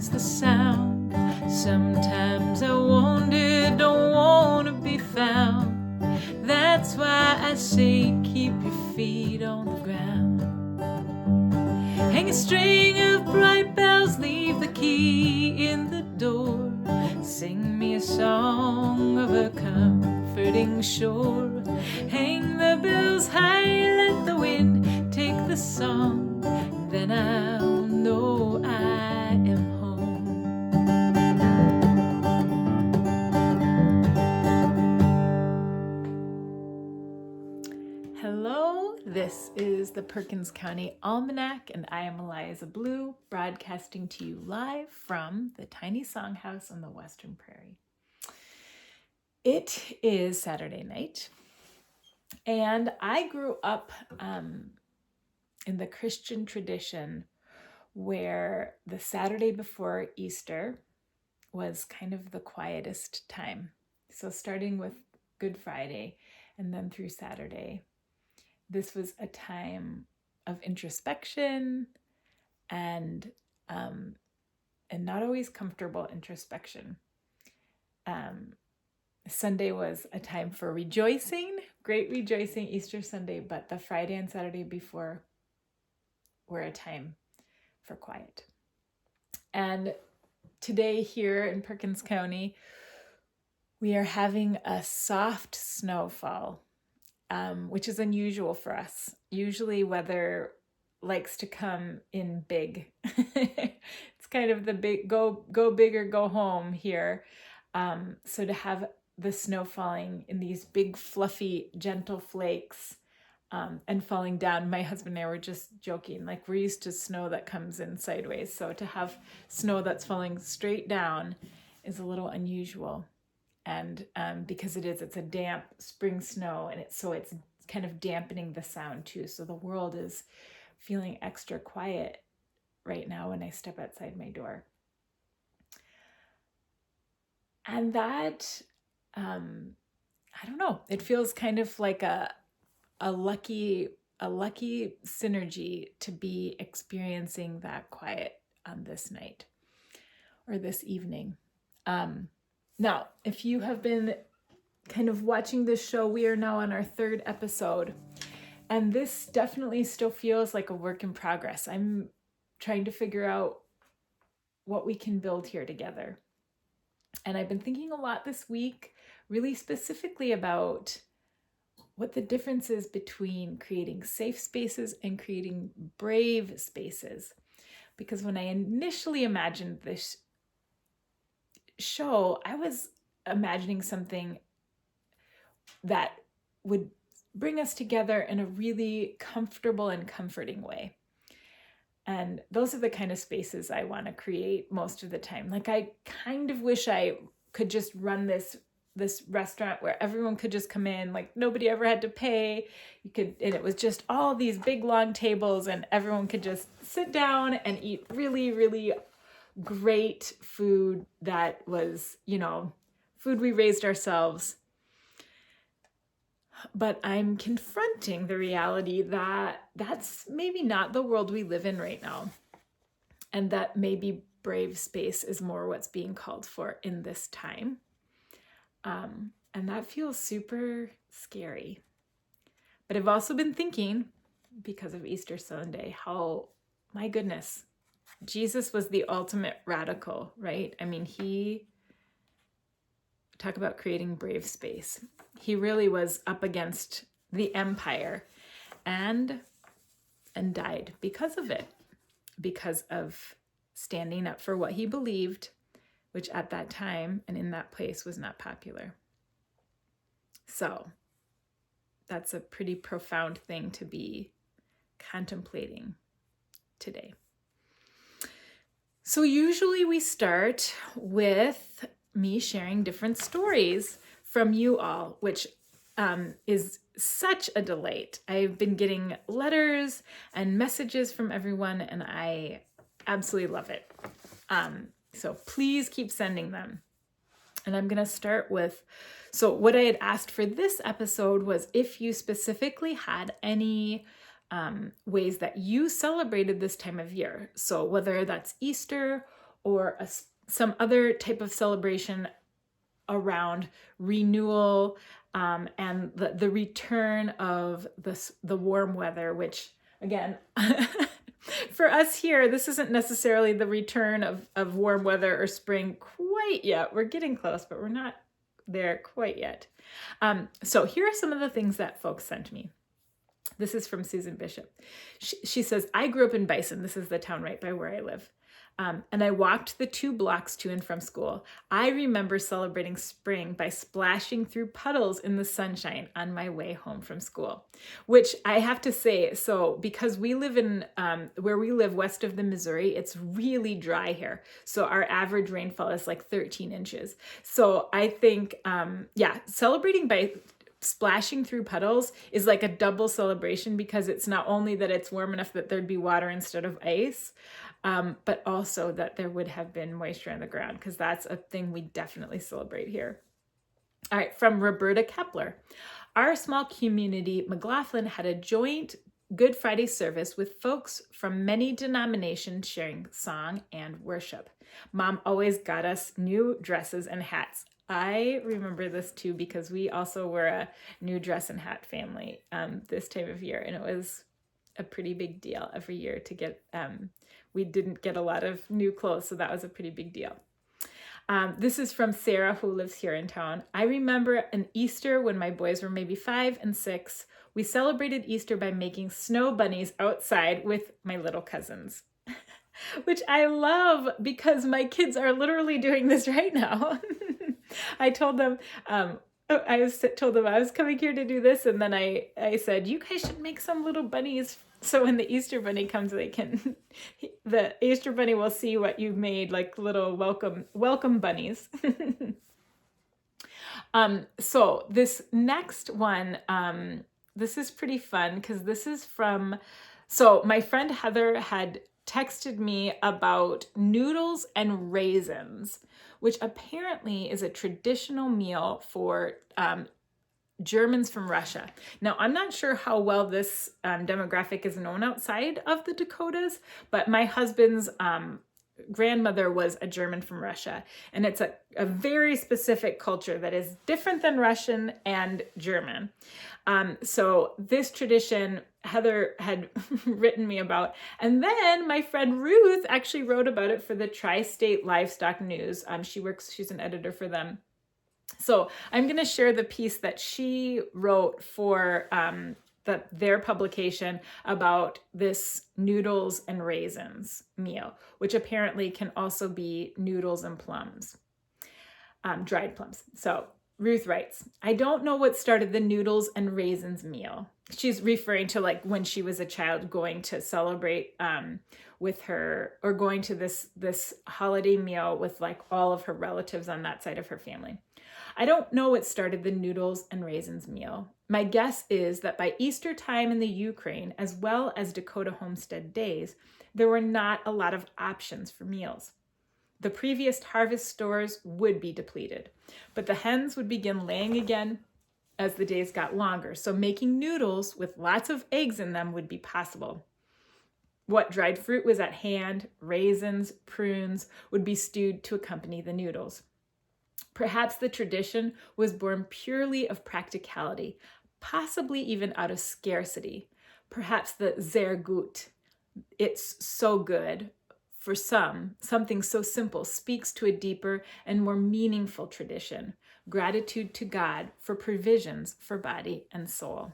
it's the sound. Sometimes I wonder, don't want to be found. That's why I say keep your feet on the ground. Hang a string of bright bells, leave the key in the door. Sing me a song of a comforting shore. Hang the bells high, let the wind take the song. Then I'll know I am home. Hello, this is the Perkins County Almanac, and I am Eliza Blue, broadcasting to you live from the tiny songhouse on the Western Prairie. It is Saturday night, and I grew up in the Christian tradition where the Saturday before Easter was kind of the quietest time. So starting with Good Friday and then through Saturday, this was a time of introspection and not always comfortable introspection. Sunday was a time for rejoicing, great rejoicing, Easter Sunday, but the Friday and Saturday before were a time for quiet. And today here in Perkins County, we are having a soft snowfall, which is unusual for us. Usually weather likes to come in big. It's kind of the big go big or go home here. So to have the snow falling in these big, fluffy, gentle flakes and falling down, my husband and I were just joking, like we're used to snow that comes in sideways. So to have snow that's falling straight down is a little unusual. And because it's a damp spring snow, and it's kind of dampening the sound too. So the world is feeling extra quiet right now when I step outside my door. And that, I don't know, it feels kind of like a lucky synergy to be experiencing that quiet on this night or this evening. Now, if you have been kind of watching this show, we are now on our third episode, and this definitely still feels like a work in progress. I'm trying to figure out what we can build here together. And I've been thinking a lot this week, really specifically about what the difference is between creating safe spaces and creating brave spaces. Because when I initially imagined this show, I was imagining something that would bring us together in a really comfortable and comforting way. And those are the kind of spaces I want to create most of the time. Like I kind of wish I could just run this restaurant where everyone could just come in, like nobody ever had to pay. And it was just all these big long tables and everyone could just sit down and eat really, really great food that was, food we raised ourselves. But I'm confronting the reality that that's maybe not the world we live in right now. And that maybe brave space is more what's being called for in this time. And that feels super scary. But I've also been thinking, because of Easter Sunday, how, my goodness, Jesus was the ultimate radical, right? I mean, talk about creating brave space. He really was up against the empire and died because of it, because of standing up for what he believed, which at that time and in that place was not popular. So that's a pretty profound thing to be contemplating today. So usually we start with me sharing different stories from you all, which is such a delight. I've been getting letters and messages from everyone, and I absolutely love it. So please keep sending them. And I'm going to start with, so what I had asked for this episode was if you specifically had any ways that you celebrated this time of year. So whether that's Easter or some other type of celebration around renewal and the return of the warm weather, which again, for us here, this isn't necessarily the return of warm weather or spring quite yet. We're getting close, but we're not there quite yet. So here are some of the things that folks sent me. This is from Susan Bishop. She says, I grew up in Bison. This is the town right by where I live. And I walked the 2 blocks to and from school. I remember celebrating spring by splashing through puddles in the sunshine on my way home from school, which I have to say, so because we live in, where we live west of the Missouri, it's really dry here. So our average rainfall is like 13 inches. So I think, celebrating by splashing through puddles is like a double celebration, because it's not only that it's warm enough that there'd be water instead of ice, but also that there would have been moisture in the ground, because that's a thing we definitely celebrate here. All right, from Roberta Kepler. Our small community, McLaughlin, had a joint Good Friday service with folks from many denominations sharing song and worship. Mom always got us new dresses and hats. I remember this too, because we also were a new dress and hat family this time of year, and it was a pretty big deal every year to get, we didn't get a lot of new clothes, so that was a pretty big deal. This is from Sarah, who lives here in town. I remember an Easter when my boys were maybe 5 and 6. We celebrated Easter by making snow bunnies outside with my little cousins, which I love because my kids are literally doing this right now. I told them, I was coming here to do this, and then I said, you guys should make some little bunnies, so when the Easter bunny comes, the Easter bunny will see what you've made, like little welcome bunnies. So this next one, this is pretty fun, because this is so my friend Heather had texted me about noodles and raisins, which apparently is a traditional meal for Germans from Russia. Now, I'm not sure how well this demographic is known outside of the Dakotas, but my husband's grandmother was a German from Russia, and it's a very specific culture that is different than Russian and German. So this tradition, Heather had written me about, and then my friend Ruth actually wrote about it for the Tri-State Livestock News. She's an editor for them. So I'm going to share the piece that she wrote for their publication about this noodles and raisins meal, which apparently can also be noodles and plums, dried plums. So Ruth writes, I don't know what started the noodles and raisins meal. She's referring to like when she was a child going to celebrate with her, or going to this holiday meal with like all of her relatives on that side of her family. I don't know what started the noodles and raisins meal. My guess is that by Easter time in the Ukraine, as well as Dakota Homestead days, there were not a lot of options for meals. The previous harvest stores would be depleted, but the hens would begin laying again as the days got longer, so making noodles with lots of eggs in them would be possible. What dried fruit was at hand, raisins, prunes, would be stewed to accompany the noodles. Perhaps the tradition was born purely of practicality, possibly even out of scarcity. Perhaps the sehr gut, it's so good, for something so simple, speaks to a deeper and more meaningful tradition, gratitude to God for provisions for body and soul.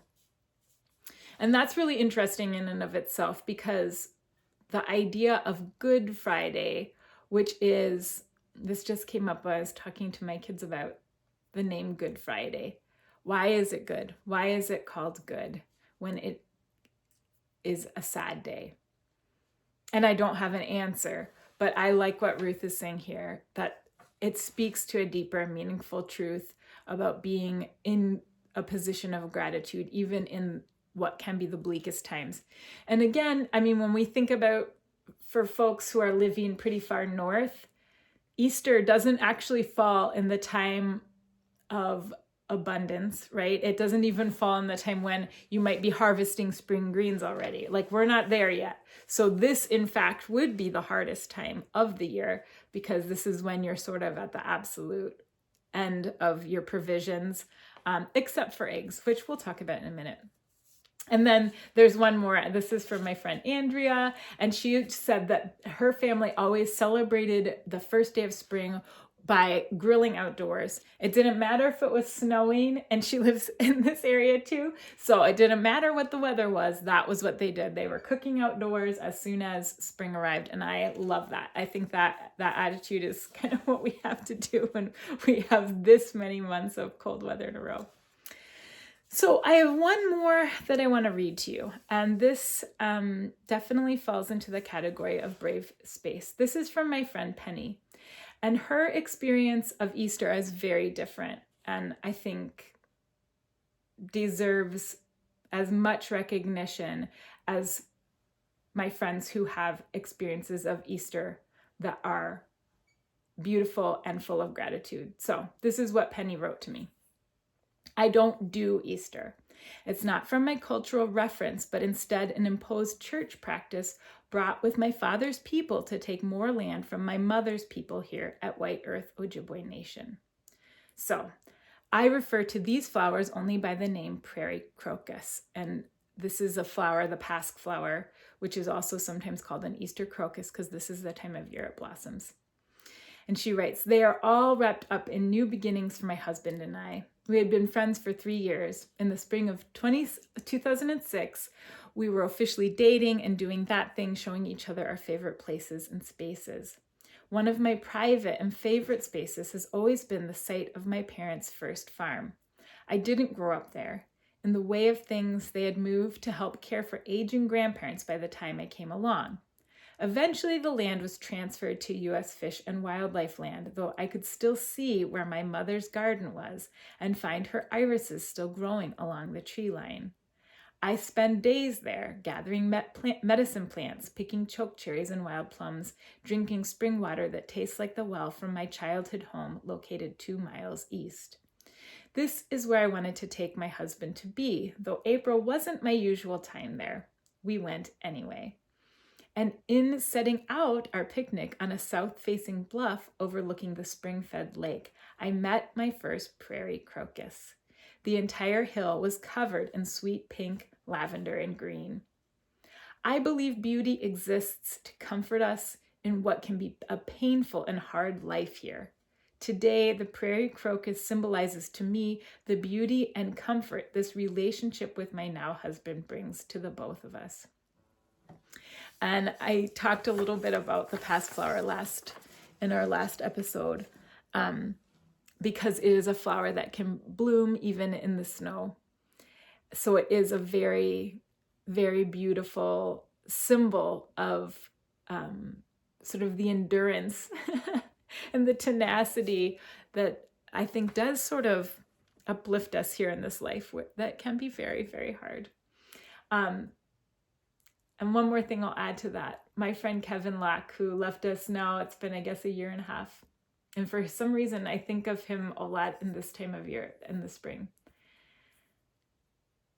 And that's really interesting in and of itself, because the idea of Good Friday, which is, this just came up when I was talking to my kids about the name Good Friday. Why is it good? Why is it called good when it is a sad day? And I don't have an answer, but I like what Ruth is saying here, that it speaks to a deeper, meaningful truth about being in a position of gratitude, even in what can be the bleakest times. And again, I mean, when we think about, for folks who are living pretty far north, Easter doesn't actually fall in the time of abundance, right? It doesn't even fall in the time when you might be harvesting spring greens already. Like, we're not there yet. So this, in fact, would be the hardest time of the year, because this is when you're sort of at the absolute end of your provisions, except for eggs, which we'll talk about in a minute. And then there's one more. This is from my friend Andrea, and she said that her family always celebrated the first day of spring by grilling outdoors. It didn't matter if it was snowing, and she lives in this area too, so it didn't matter what the weather was. That was what they did. They were cooking outdoors as soon as spring arrived, and I love that. I think that attitude is kind of what we have to do when we have this many months of cold weather in a row. So I have one more that I want to read to you, and this definitely falls into the category of brave space. This is from my friend Penny, and her experience of Easter is very different, and I think deserves as much recognition as my friends who have experiences of Easter that are beautiful and full of gratitude. So this is what Penny wrote to me. I don't do Easter. It's not from my cultural reference, but instead an imposed church practice brought with my father's people to take more land from my mother's people here at White Earth Ojibwe Nation. So I refer to these flowers only by the name prairie crocus. And this is a flower, the pasque flower, which is also sometimes called an Easter crocus, because this is the time of year it blossoms. And she writes, they are all wrapped up in new beginnings for my husband and I. We had been friends for 3 years. In the spring of 2006, we were officially dating and doing that thing, showing each other our favorite places and spaces. One of my private and favorite spaces has always been the site of my parents' first farm. I didn't grow up there. In the way of things, they had moved to help care for aging grandparents by the time I came along. Eventually, the land was transferred to U.S. Fish and Wildlife land, though I could still see where my mother's garden was and find her irises still growing along the tree line. I spend days there, gathering medicine plants, picking chokecherries and wild plums, drinking spring water that tastes like the well from my childhood home located 2 miles east. This is where I wanted to take my husband to be, though April wasn't my usual time there. We went anyway. And in setting out our picnic on a south-facing bluff overlooking the spring-fed lake, I met my first prairie crocus. The entire hill was covered in sweet pink, lavender, and green. I believe beauty exists to comfort us in what can be a painful and hard life here. Today, the prairie crocus symbolizes to me the beauty and comfort this relationship with my now husband brings to the both of us. And I talked a little bit about the pasque flower in our last episode, because it is a flower that can bloom even in the snow. So it is a very, very beautiful symbol of sort of the endurance and the tenacity that I think does sort of uplift us here in this life that can be very, very hard. And one more thing I'll add to that. My friend Kevin Lack, who left us now, it's been, I guess, 1.5 years. And for some reason, I think of him a lot in this time of year, in the spring.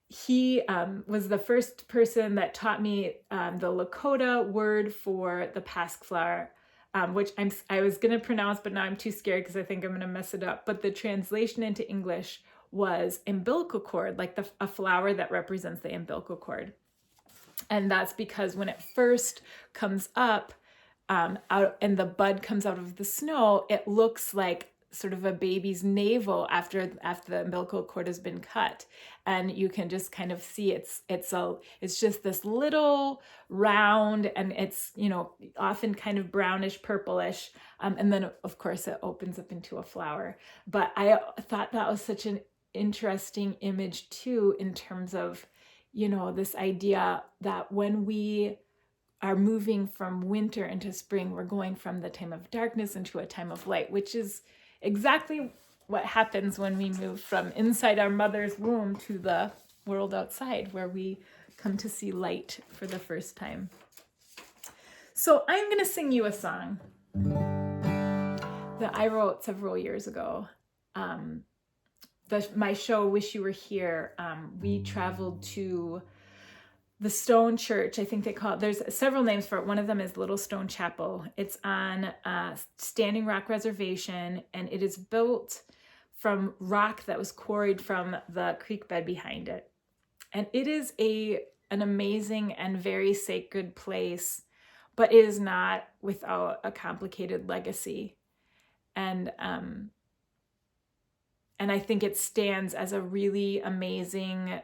He was the first person that taught me the Lakota word for the pasque flower, which I was going to pronounce, but now I'm too scared because I think I'm going to mess it up. But the translation into English was umbilical cord, like a flower that represents the umbilical cord. And that's because when it first comes up out and the bud comes out of the snow, it looks like sort of a baby's navel after the umbilical cord has been cut. And you can just kind of see it's just this little round, and it's, often kind of brownish, purplish. And then of course it opens up into a flower. But I thought that was such an interesting image too, in terms of, this idea that when we are moving from winter into spring, we're going from the time of darkness into a time of light, which is exactly what happens when we move from inside our mother's womb to the world outside, where we come to see light for the first time. So I'm going to sing you a song that I wrote several years ago. my show Wish You Were Here, we traveled to the Stone Church. I think they call it, there's several names for it. One of them is Little Stone Chapel. It's on Standing Rock Reservation, and it is built from rock that was quarried from the creek bed behind it. And it is an amazing and very sacred place, but it is not without a complicated legacy. And I think it stands as a really amazing,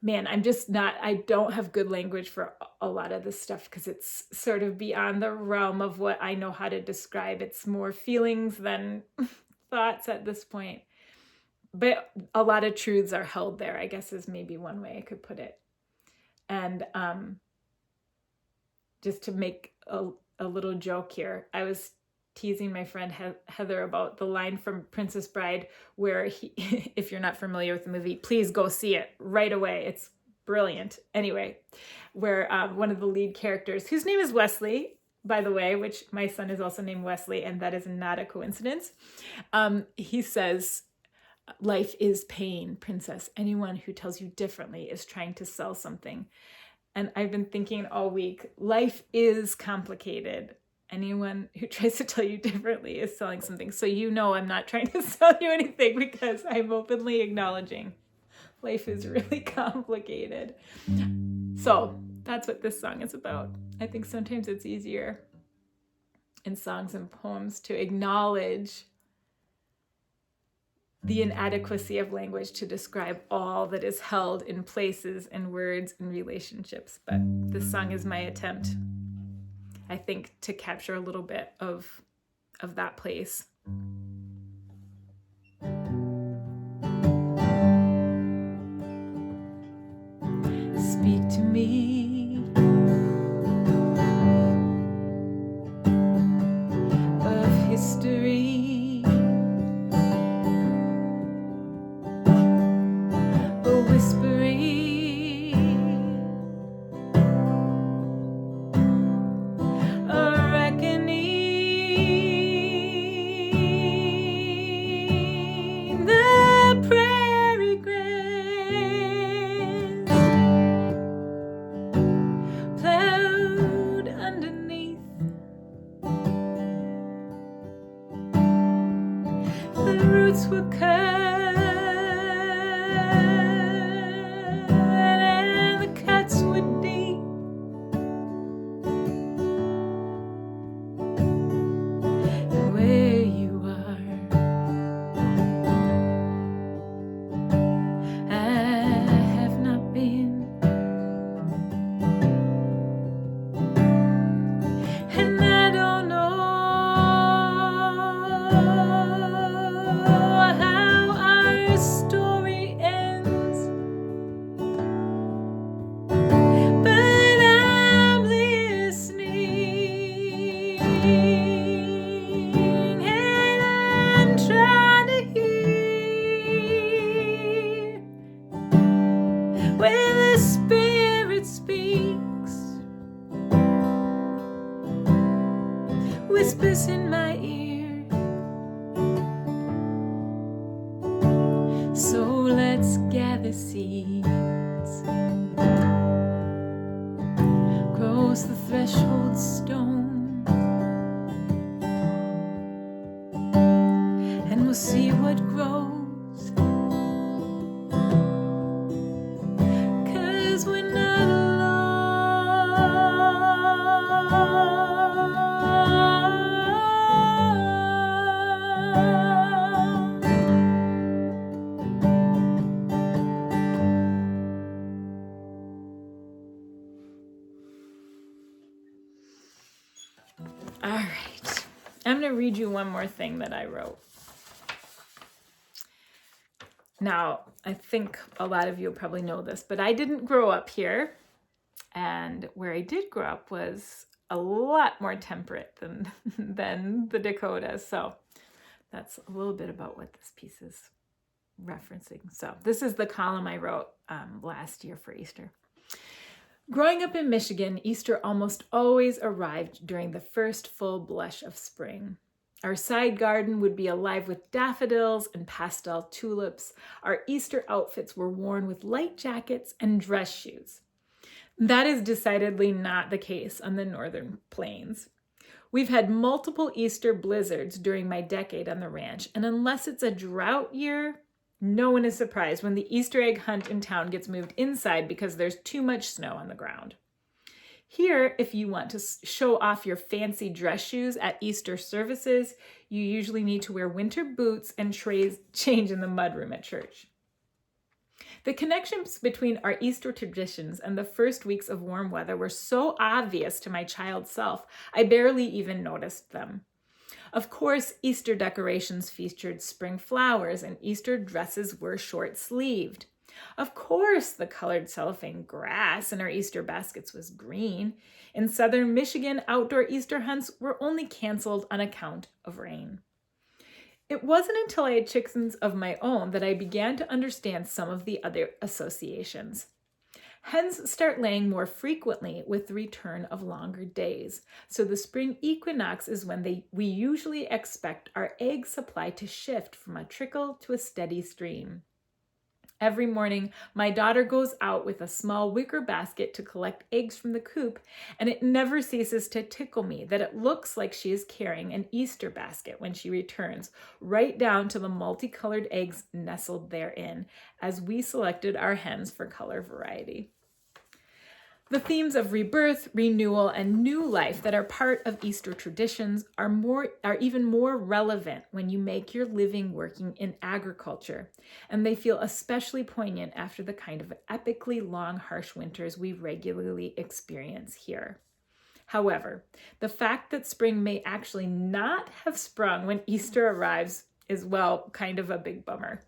man, I don't have good language for a lot of this stuff because it's sort of beyond the realm of what I know how to describe. It's more feelings than thoughts at this point. But a lot of truths are held there, I guess, is maybe one way I could put it. And just to make a little joke here, I was teasing my friend Heather about the line from Princess Bride where if you're not familiar with the movie, please go see it right away. It's brilliant. Anyway, where one of the lead characters, whose name is Wesley, by the way, which my son is also named Wesley, and that is not a coincidence. He says, "Life is pain, princess. Anyone who tells you differently is trying to sell something." And I've been thinking all week, life is complicated. Anyone who tries to tell you differently is selling something. So I'm not trying to sell you anything because I'm openly acknowledging life is really complicated. So that's what this song is about. I think sometimes it's easier in songs and poems to acknowledge the inadequacy of language to describe all that is held in places and words and relationships. But this song is my attempt, I think, to capture a little bit of that place. Speak to me of history, a whispering, were cut and the cuts were deep. And where you are, I have not been, and I don't know where the Spirit speaks, whispers in my ear. So let's gather seeds, grows the threshold stone, and we'll see what grows. All right, I'm going to read you one more thing that I wrote. Now, I think a lot of you probably know this, but I didn't grow up here. And where I did grow up was a lot more temperate than the Dakotas. So that's a little bit about what this piece is referencing. So this is the column I wrote last year for Easter. Growing up in Michigan, Easter almost always arrived during the first full blush of spring. Our side garden would be alive with daffodils and pastel tulips. Our Easter outfits were worn with light jackets and dress shoes. That is decidedly not the case on the northern plains. We've had multiple Easter blizzards during my decade on the ranch, and unless it's a drought year, no one is surprised when the Easter egg hunt in town gets moved inside because there's too much snow on the ground. Here, if you want to show off your fancy dress shoes at Easter services, you usually need to wear winter boots and change in the mudroom at church. The connections between our Easter traditions and the first weeks of warm weather were so obvious to my child self, I barely even noticed them. Of course, Easter decorations featured spring flowers and Easter dresses were short-sleeved. Of course, the colored cellophane grass in our Easter baskets was green. In southern Michigan, outdoor Easter hunts were only canceled on account of rain. It wasn't until I had chickens of my own that I began to understand some of the other associations. Hens start laying more frequently with the return of longer days, so the spring equinox is when we usually expect our egg supply to shift from a trickle to a steady stream. Every morning, my daughter goes out with a small wicker basket to collect eggs from the coop, and it never ceases to tickle me that it looks like she is carrying an Easter basket when she returns, right down to the multicolored eggs nestled therein, as we selected our hens for color variety. The themes of rebirth, renewal, and new life that are part of Easter traditions are even more relevant when you make your living working in agriculture, and they feel especially poignant after the kind of epically long, harsh winters we regularly experience here. However, the fact that spring may actually not have sprung when Easter arrives is, well, kind of a big bummer.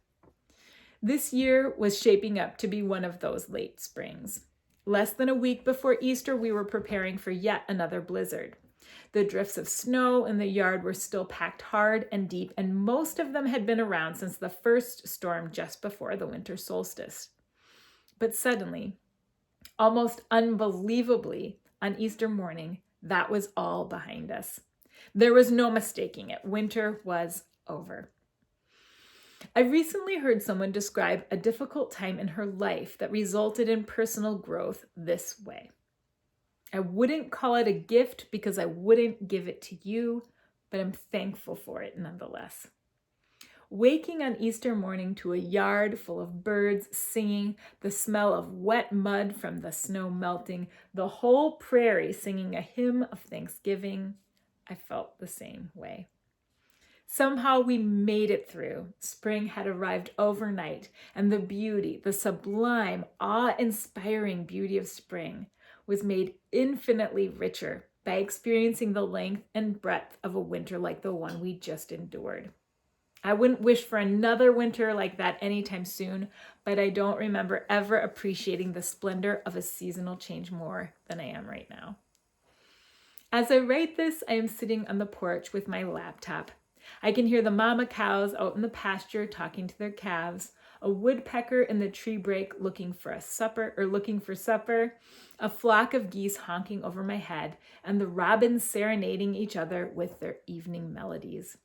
This year was shaping up to be one of those late springs. Less than a week before Easter, we were preparing for yet another blizzard. The drifts of snow in the yard were still packed hard and deep, and most of them had been around since the first storm just before the winter solstice. But suddenly, almost unbelievably, on Easter morning, that was all behind us. There was no mistaking it. Winter was over. I recently heard someone describe a difficult time in her life that resulted in personal growth this way. I wouldn't call it a gift because I wouldn't give it to you, but I'm thankful for it nonetheless. Waking on Easter morning to a yard full of birds singing, the smell of wet mud from the snow melting, the whole prairie singing a hymn of thanksgiving, I felt the same way. Somehow we made it through. Spring had arrived overnight, and the beauty, the sublime, awe-inspiring beauty of spring was made infinitely richer by experiencing the length and breadth of a winter like the one we just endured. I wouldn't wish for another winter like that anytime soon, but I don't remember ever appreciating the splendor of a seasonal change more than I am right now. As I write this, I am sitting on the porch with my laptop. I can hear the mama cows out in the pasture talking to their calves, a woodpecker in the tree break looking for supper, a flock of geese honking over my head, and the robins serenading each other with their evening melodies.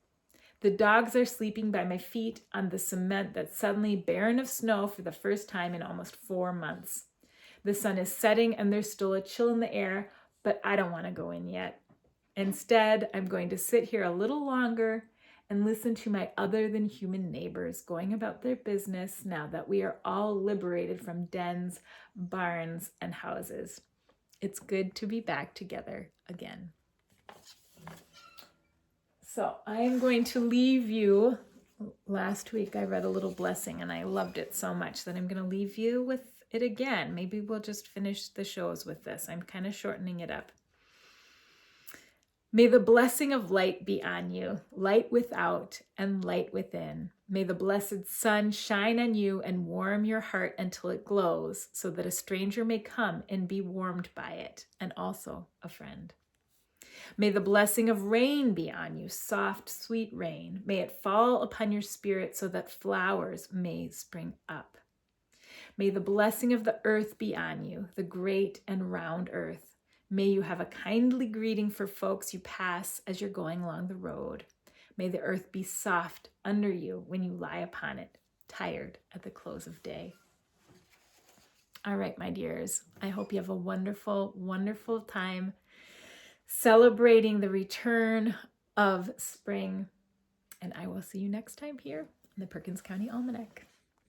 The dogs are sleeping by my feet on the cement that's suddenly barren of snow for the first time in almost 4 months. The sun is setting and there's still a chill in the air, but I don't want to go in yet. Instead, I'm going to sit here a little longer and listen to my other than human neighbors going about their business now that we are all liberated from dens, barns, and houses. It's good to be back together again. So I am going to leave you. Last week I read a little blessing and I loved it so much that I'm going to leave you with it again. Maybe we'll just finish the shows with this. I'm kind of shortening it up. May the blessing of light be on you, light without and light within. May the blessed sun shine on you and warm your heart until it glows, so that a stranger may come and be warmed by it, and also a friend. May the blessing of rain be on you, soft, sweet rain. May it fall upon your spirit so that flowers may spring up. May the blessing of the earth be on you, the great and round earth. May you have a kindly greeting for folks you pass as you're going along the road. May the earth be soft under you when you lie upon it, tired at the close of day. All right, my dears, I hope you have a wonderful, wonderful time celebrating the return of spring. And I will see you next time here in the Perkins County Almanac.